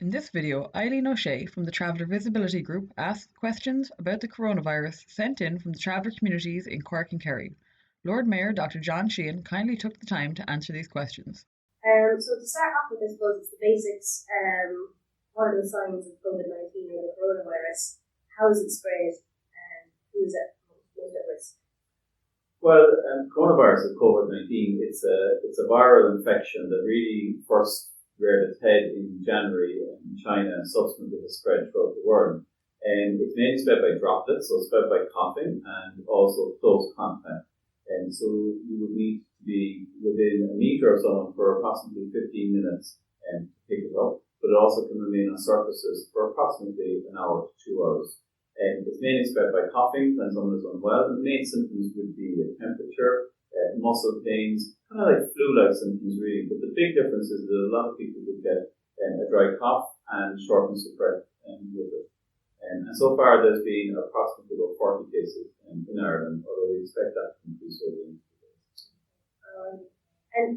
In this video, Eileen O'Shea from the Traveller Visibility Group asked questions about the coronavirus sent in from the traveller communities in Cork and Kerry. Lord Mayor Dr. John Sheehan kindly took the time to answer these questions. So to start off with, I suppose it's the basics. What are the signs of COVID-19 or the coronavirus? How is it spread? And who is at most at risk? Well, coronavirus, COVID-19, it's a viral infection that really first reared its head in January in China and subsequently has spread throughout the world. And it's mainly spread by droplets, so spread by coughing and also close contact. And so you would need to be within a metre of someone for approximately 15 minutes to pick it up, but it also can remain on surfaces for approximately an hour to 2 hours. And it's mainly spread by coughing when someone is unwell. And the main symptoms would be temperature, muscle pains, kind of like flu-like symptoms really. But the big difference is that a lot of people would get a dry cough and shortness of breath with it. And so far there's been approximately about 40 cases in Ireland, although we expect that to increase over the next few days. And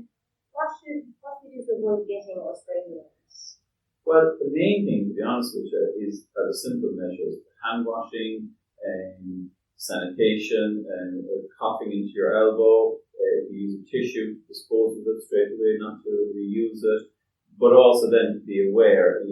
what should we do to avoid getting or spreading the virus? Well, the main thing, to be honest with you, are the simple measures: hand washing, sanitation, and coughing into your elbow. If you use a tissue, dispose of it straight away, not to reuse it. But also then to be aware,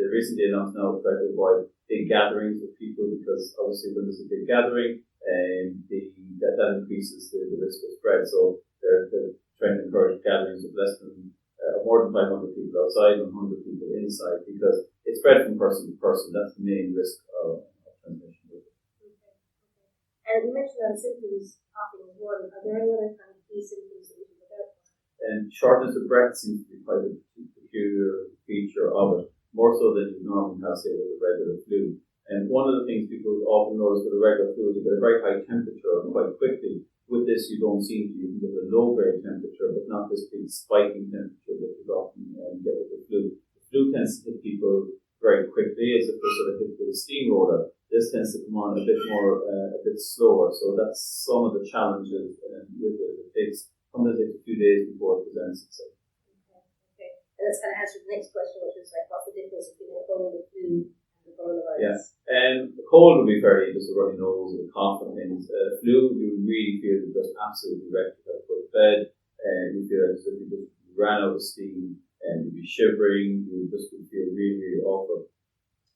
recently announced now try to avoid big gatherings of people, because obviously when there's a big gathering, that increases the risk of spread. So they're trying to encourage gatherings of more than 500 people outside and 100 people inside, because it's spread from person to person. That's the main risk of transmission. Okay. And you mentioned that symptoms, coughing is one. Are there any other kind of key symptoms that we should look out for? And shortness of breath seems to be quite a peculiar feature of it, more so than you normally have, say, with a regular flu. And one of the things people often notice with a regular flu is you get a very high temperature and quite quickly. With this, you don't seem to. You can get a low-grade temperature, but not this big spiking temperature that you often get with the flu. The flu tends to hit people very quickly, as if they're sort of hit with a steamroller. This tends to come on a bit slower. So that's some of the challenges with it. Sometimes it takes a few days before it presents itself. Okay. And that's kind of answers the next question, which is like, what's the difference between a cold, the flu, and the coronavirus? Yeah. The cold will be fairly just a runny nose and a cough and things. Flu, you really feel you're just absolutely wrecked. You have to go to bed, and you feel as if you just ran out of steam, and you'd be shivering. You just would feel really, really awful.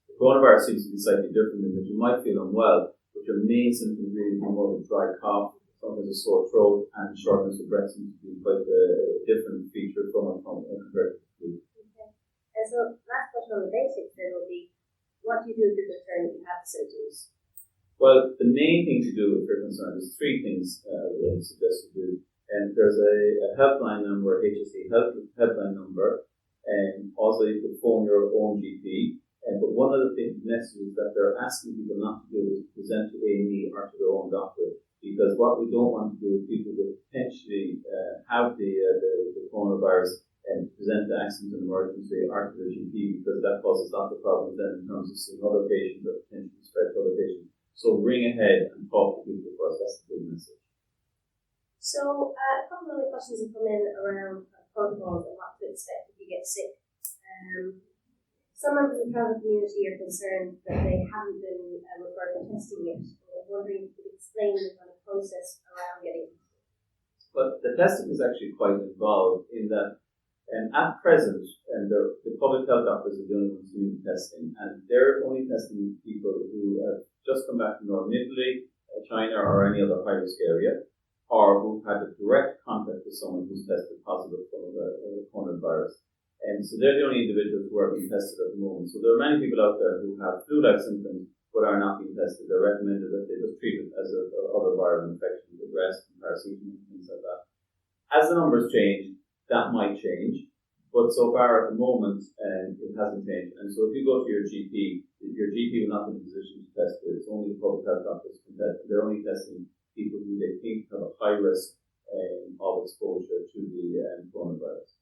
The coronavirus seems to be slightly different in that you might feel unwell, but your main symptoms really be more of a dry cough, sometimes a sore throat, and shortness of breath seems to be quite a different feature from compared to flu. Okay. And so, last question on the basics then would be, what do you do if you're concerned that you have the symptoms? Well, the main thing to do if you're concerned is three things I would suggest you do. And there's a helpline number, HSE helpline number, and also you could phone your own GP. But one of the messages that they're asking people not to do is present to A&E or to their own doctor, because what we don't want to do is people will potentially have the coronavirus and present the accident and emergency or to the GP, because that causes lots of problems then in terms of seeing other patients or potentially spread to other patients. So ring ahead and talk to people first. That's the big message. So a couple of other questions have come in around protocols and what to expect if you get sick. Some members of the travel community are concerned that they haven't been referred for testing yet. I'm wondering if you could explain the kind of process around getting tested. But the testing is actually quite involved in that. At present, the public health doctors are the only ones doing testing, and they're only testing people who have just come back from Northern Italy, China, or any other high-risk area, or who've had a direct contact with someone who's tested positive for the coronavirus. And so they're the only individuals who are being tested at the moment. So there are many people out there who have flu-like symptoms but are not being tested. They're recommended that they just treat it as other viral infections, with rest and paracetamol and things like that. As the numbers change, that might change. But so far at the moment, it hasn't changed. And so if you go to your GP will not be in a position to test it. It's only the public health doctors can test. They're only testing people who they think have a high risk of exposure to the coronavirus.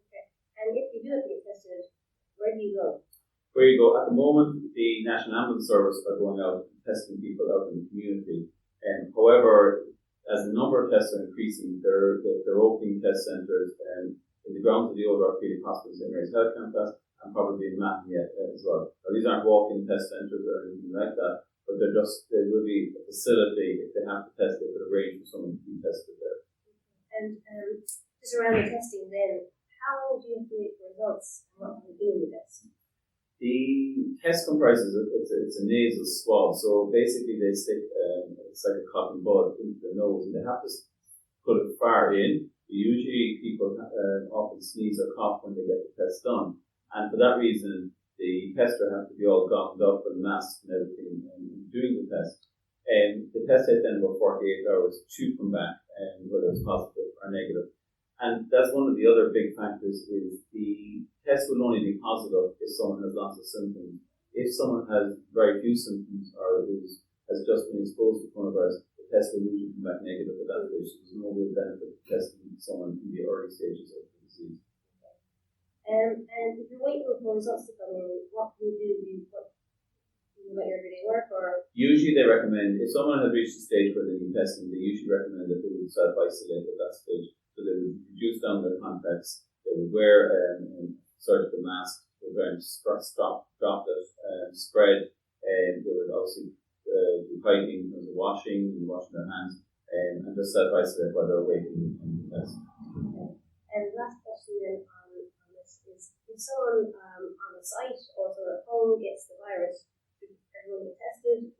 Okay. And if you do have to get tested, where do you go? Where you go? At the moment, the National Ambulance Service are going out and testing people out in the community. However, as the number of tests are increasing, they're opening test centres in the grounds of the old orthopedic hospital in St. Mary's Health Campus, and probably in Matin as well. Now, these aren't walk-in test centres or anything like that, but they will be a facility. If they have to test, they could arrange for someone to be tested there. And just around the testing then, how long do you have to wait for results, and what do you do with the test? The test comprises, it's a nasal swab, so basically they stick, it's like a cotton bud into the nose, and they have to put it far in. Usually people often sneeze or cough when they get the test done, and for that reason the tester has to be all gonged up and masked and everything doing the test. The test takes then about 48 hours to come back, whether it's positive or negative. And that's one of the other big factors is the test will only be positive if someone has lots of symptoms. If someone has very few symptoms or has just been exposed to coronavirus, the test will usually come back negative at that stage. So there's no real benefit to testing someone in the early stages of the disease. And if you're waiting for results to come in, what can you do? Do you about your everyday work, or? Usually they recommend, if someone has reached the stage where they need testing, they usually recommend that they would self-isolate at that stage. So they would reduce down their contacts, they would wear a surgical mask, they would wear droplet, spread, and they would obviously do hygiene in terms of washing their hands, and just self-isolate while they're waiting on the test. Okay. And last question then on this is, if someone on the site or someone at home gets the virus, should everyone get tested?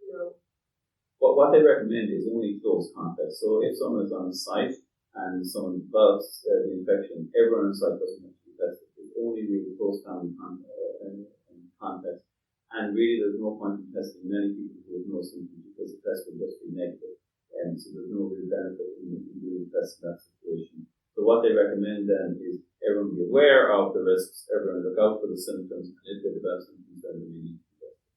What they recommend is only close contacts. So if someone is on the site and someone develops the infection, everyone on site doesn't have to be tested. It's only really close family contacts. And really there's no point in testing many people who have no symptoms because the test will just be negative. And so there's no real benefit in doing tests in that situation. So what they recommend then is everyone be aware of the risks, everyone look out for the symptoms, and if they develop symptoms, then they need to be tested.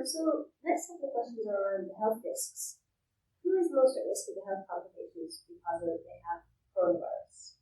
So next couple of questions are around the health risks. Who is most at risk of the health complications because they have coronavirus?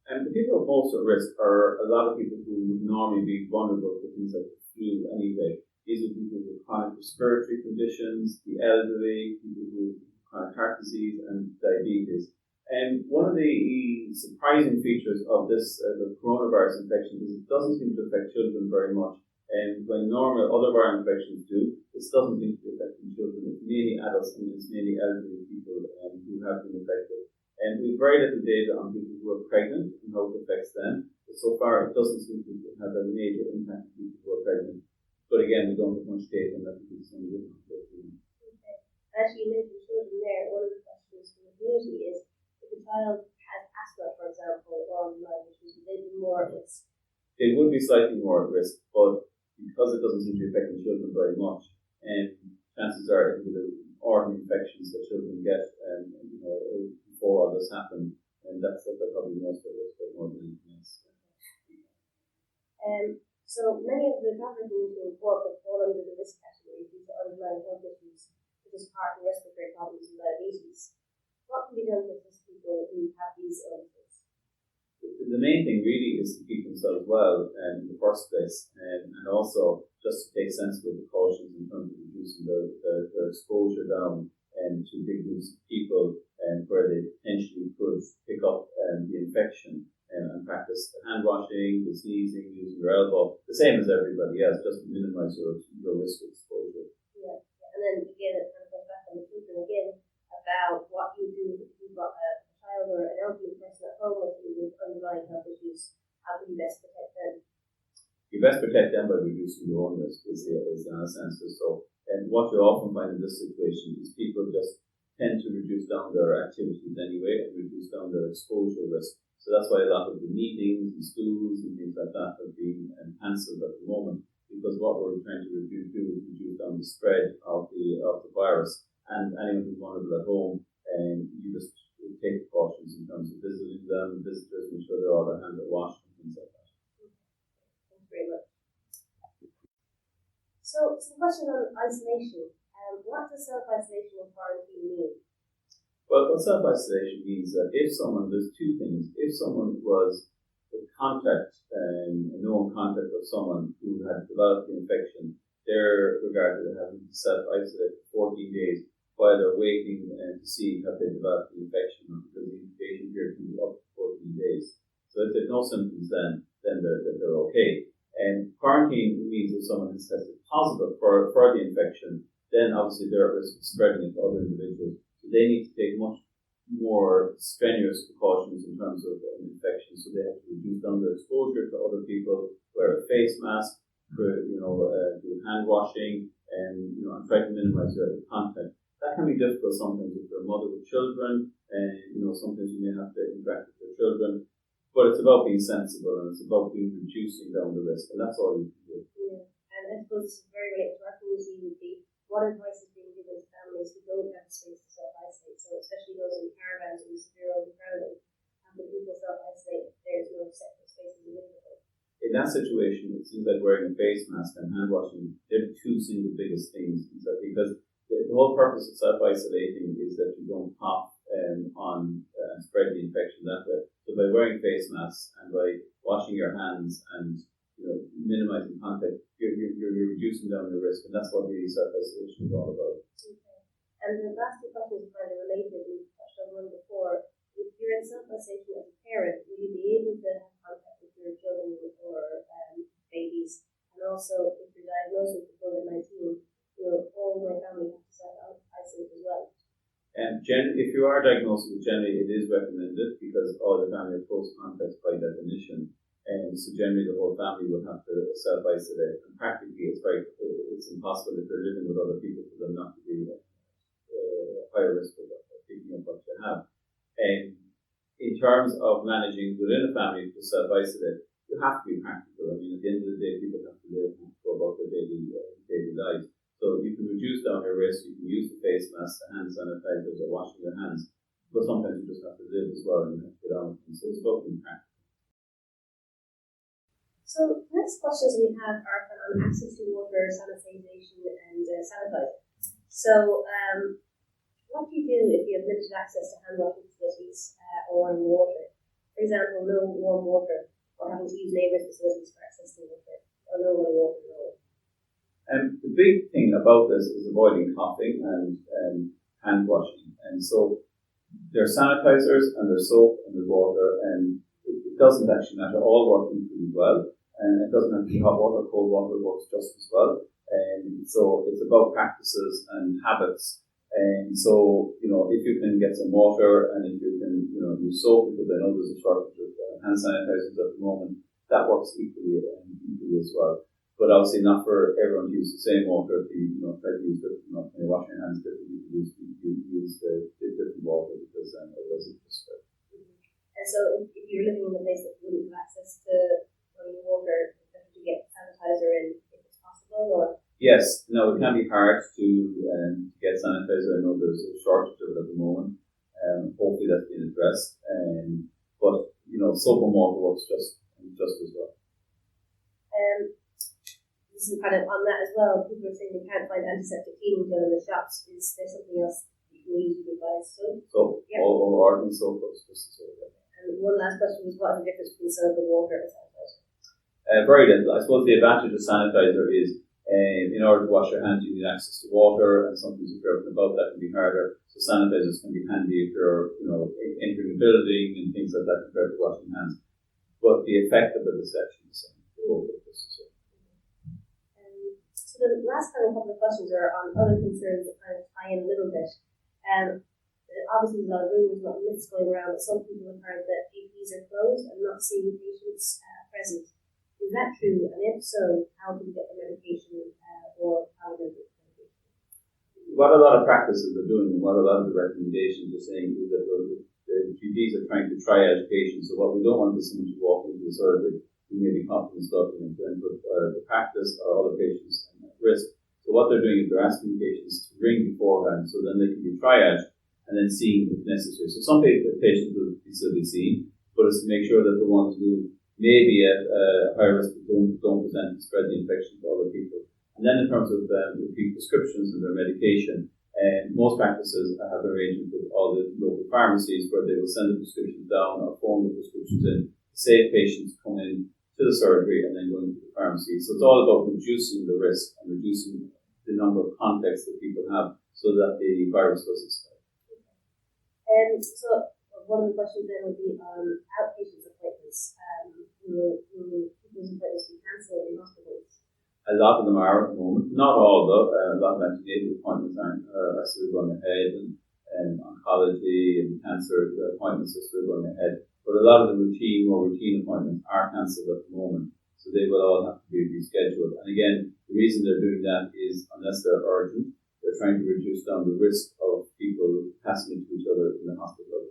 And the people most at risk are a lot of people who would normally be vulnerable to things like the flu anyway. These are people with chronic respiratory conditions, the elderly, people who have chronic heart disease and diabetes. And one of the surprising features of this the coronavirus infection is it doesn't seem to affect children very much. And when normal other viral infections do, this doesn't seem to be affecting children. It's mainly adults and it's mainly elderly people who have been affected. And we've very little data on people who are pregnant and how it affects them. But so far, it doesn't seem to have a major impact on people who are pregnant. But again, we don't have much data on that because it's only different. Okay. Actually, you mentioned children there. One of the questions from the community is if a child has asthma, for example, or lung issues, would they be more at risk? They would be slightly more at risk, but because it doesn't seem to be affecting children very much, chances are it will be the organ infections that children get before all this happened, and that's what they're probably most at risk of more than anything else. So many of the travel community in Cork would fall under the risk category due to underlying health issues, such as heart and respiratory problems and diabetes. What can be done to assist people who have these illnesses? The main thing really is to keep themselves well in the first place, and also just to take sensible precautions in terms of reducing their exposure down to big groups of people where they potentially could pick up the infection and practice the hand washing, the sneezing, using your elbow, the same as everybody else, just to minimise your risk of exposure. Yeah. And then again, it kind of goes back on the children again about what you do if you've got a child or an elderly person at home with underlying health issues. How can you best protect them? You best protect them by reducing your own risk, is the honest answer. So, what you often find in this situation is people just tend to reduce down their activities anyway and reduce down their exposure risk. So that's why a lot of the meetings and schools and things like that are being cancelled at the moment, because what we're trying to do is reduce down the spread of the virus. And anyone who's vulnerable at home, you just take precautions in terms of visiting them, visitors, make sure all their hands are washed and things like that. Thanks very much. So, some questions on isolation. What does self-isolation and quarantine mean? Well, what self-isolation means that there's two things. If someone was in contact, a known contact of someone who had developed the infection, they're regarded as having to self-isolate for 14 days while they're waiting to see have they developed the infection, because the incubation period can be up to 14 days. So if they have no symptoms, then they're okay. And quarantine means if someone is tested positive for the infection, then obviously they're at risk of spreading it to other individuals. So they need to take much more strenuous precautions in terms of an infection. So they have to reduce down their exposure to other people, wear a face mask, do hand washing, and try to minimize their contact. That can be difficult sometimes if you're a mother with children, and sometimes you may have to interact with your children. But it's about being sensible, and it's about reducing down the risk, and that's all you can do. Yeah, and I suppose this is very related to our community would be what advice is being given to families who don't have space to self-isolate. So especially those in caravans and severe overcrowding, and when people self-isolate, there's no separate spaces available. In that situation, it seems like wearing a face mask and hand washing, they're the two single biggest things, because the whole purpose of self-isolating is that you don't cough on spread the infection that way. So by wearing face masks and by washing your hands and minimizing contact, you're reducing down your risk, and that's what really self-isolation is all about. Okay. And the last two questions are kind of related. We touched on one before. If you're in self-isolation as a parent, will you be able to have contact with your children or babies? And also, if you're diagnosed with COVID-19, will all my family have to self-isolate as well? And if you are diagnosed with generally, it is recommended because all the family are close contacts by definition. And so generally the whole family will have to self-isolate. And practically it's impossible if they're living with other people for them not to be higher risk of picking up what you have. And in terms of managing within a family to self-isolate, you have to be practical. I mean, at the end of the day, people have to live and go about their daily lives. So you can reduce down your risk, you can use the face mask, the hand sanitizers, or washing your hands. But sometimes you just have to live as well, and you have to get on with things. So it's about being practical. So the next questions we have are on access to water, sanitization, and sanitizer. So what do you do if you have limited access to hand washing facilities or running water? For example, no warm water, or having to use neighbours' facilities for access to water, or no running water at all. The big thing about this is avoiding coughing and hand washing. And so there's sanitizers and there's soap and there's water, and it doesn't actually matter. All work equally well, and it doesn't have to be hot water, cold water works just as well. And so it's about practices and habits. And so, if you can get some water and if you can, use soap, because I know there's a shortage of hand sanitizers at the moment, that works equally as well. But obviously not for everyone to use the same water. If you try to use different, when you wash your hands differently, you use the different water, because otherwise it just spread. And so if you're living in a place that wouldn't have access to running water, you have to get sanitizer in if it's possible, or? Yes. No, it can be hard to get sanitizer. I know there's a shortage of it at the moment. Hopefully that's being addressed. But soap and water works just as well. This is kind of on that as well. People are saying they can't find antiseptic cleaning gel in the shops. Is there something else you can use? You can buy soap? Soap. Yeah. All ordinary soap works just as well. And one last question was, what is the difference between soap and water and sanitizer? Very little. I suppose the advantage of sanitizer is in order to wash your hands, you need access to water, and sometimes if you're out and about, that can be harder. So sanitizers can be handy if you're, entering a building and things like that compared to washing hands. But the effect of it is actually the same. So the last kind of couple of questions are on other concerns that kind of tie in a little bit. Obviously, there's a lot of rumours, a lot of myths going around, but some people have heard that GPs are closed and not seeing patients present. Is that true? And if so, how do you get the medication or how do you get the medication? What a lot of practices are doing, and what a lot of the recommendations are saying, is that the GPs are trying to triage patients. So what we don't want is someone to walk into the surgery who may be coughing and stuff, and then put the practice or other patients at risk. So what they're doing is they're asking patients to ring beforehand, so then they can be triaged and then seen if necessary. So some patients will still be seen, but it's to make sure that the ones who may be at high risk don't present and spread the infection to other people. And then in terms of repeat prescriptions and their medication, most practices have arrangements with all the local pharmacies where they will send the prescriptions down or phone the prescriptions in to save patients come in to the surgery and then going to the pharmacy. So it's all about reducing the risk and reducing the number of contacts that people have so that the virus doesn't spread. So one of the questions then would be on outpatient appointments. Will people's appointments be cancelled in hospitals? A lot of them are at the moment, not all though. A lot of antenatal appointments are still going ahead, and oncology and cancer appointments are still going ahead. But a lot of the more routine appointments are cancelled at the moment, so they will all have to be rescheduled. And again, the reason they're doing that is unless they're urgent, they're trying to reduce down the risk of people passing into each other in the hospital.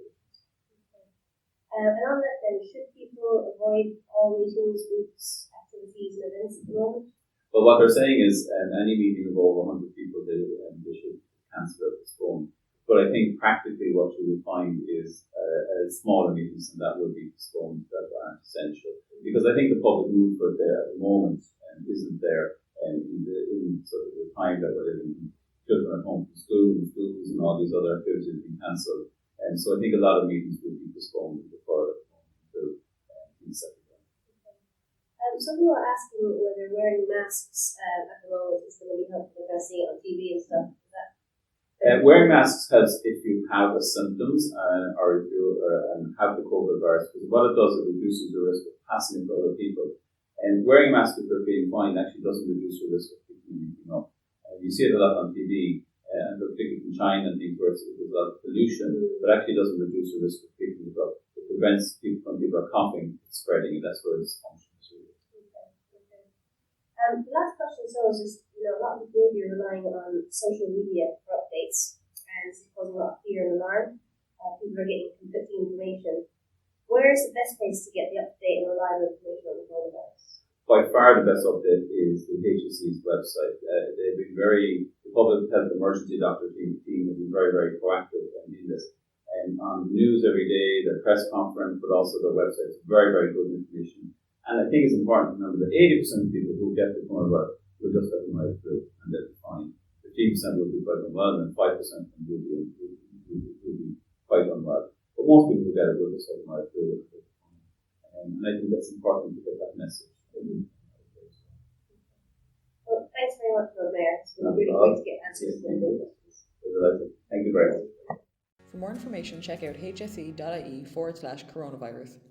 And on that then, should people avoid all meetings, groups, activities and events at the moment? But what they're saying is any meeting of over 100 people, they should cancel or postpone. But I think practically what you will find is smaller meetings, and that will be postponed that aren't essential. Because I think the public mood for it there at the moment isn't there in sort of the time that we're living in. Children at home from school and schools and all these other activities have been cancelled. And so I think a lot of meetings will be postponed before until things settle down. Some people are asking whether wearing masks at the moment is going to be helpful. They're going to see it on TV and stuff. Wearing masks helps if you have the symptoms or if you have the COVID virus, because what it does, it reduces your risk of passing it to other people. And wearing a mask if you're feeling fine actually doesn't reduce your risk of picking anything up. You see it a lot on TV, and particularly from China and things where there's a lot of pollution, but actually doesn't reduce your risk of picking it up. It prevents people when people are coughing, spreading, and that's where it's functions. The last question is just, a lot of people are relying on social media for updates, and it's causing a lot of fear and alarm. People are getting conflicting information. Where is the best place to get the up-to-date and reliable information on the coronavirus? By far the best update is the HSE's website. They've been the public health emergency doctor team has been very, very proactive in this. And on the news every day, their press conference, but also their website is very, very good information. And I think it's important to remember that 80% of people who get the coronavirus will just have a mild flu and they'll be fine. 15% will be quite unwell and 5% will be quite unwell. But most people who get it will just have a mild flu and they'll be fine. And I think that's important to get that message. Well, thanks very much, Lord Mayor. It's been really great to get answers to those questions. Thank you very much. For more information, check out hse.ie/coronavirus.